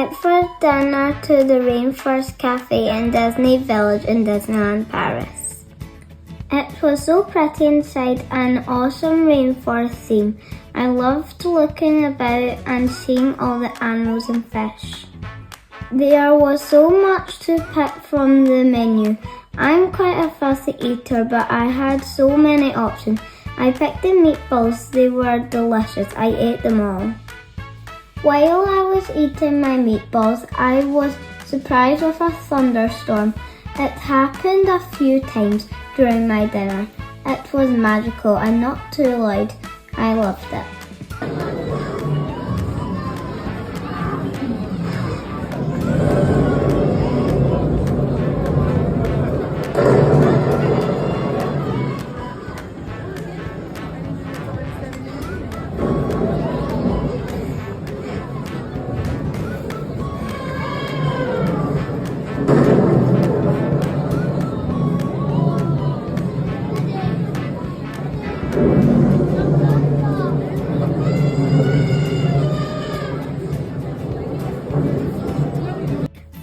went for dinner to the Rainforest Cafe in Disney Village in Disneyland, Paris. It was so pretty inside, an awesome rainforest theme. I loved looking about and seeing all the animals and fish. There was so much to pick from the menu. I'm quite a fussy eater, but I had so many options. I picked the meatballs, they were delicious. I ate them all. While I was eating my meatballs, I was surprised with a thunderstorm. It happened a few times during my dinner. It was magical and not too loud. I loved it.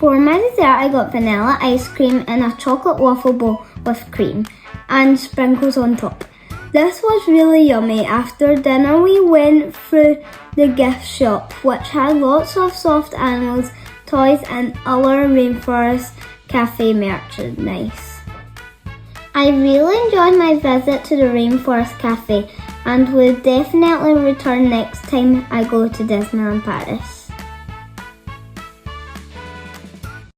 For my dessert, I got vanilla ice cream in a chocolate waffle bowl with cream and sprinkles on top. This was really yummy. After dinner, we went through the gift shop, which had lots of soft animals, toys and other Rainforest Cafe merchandise. I really enjoyed my visit to the Rainforest Cafe and would definitely return next time I go to Disneyland Paris.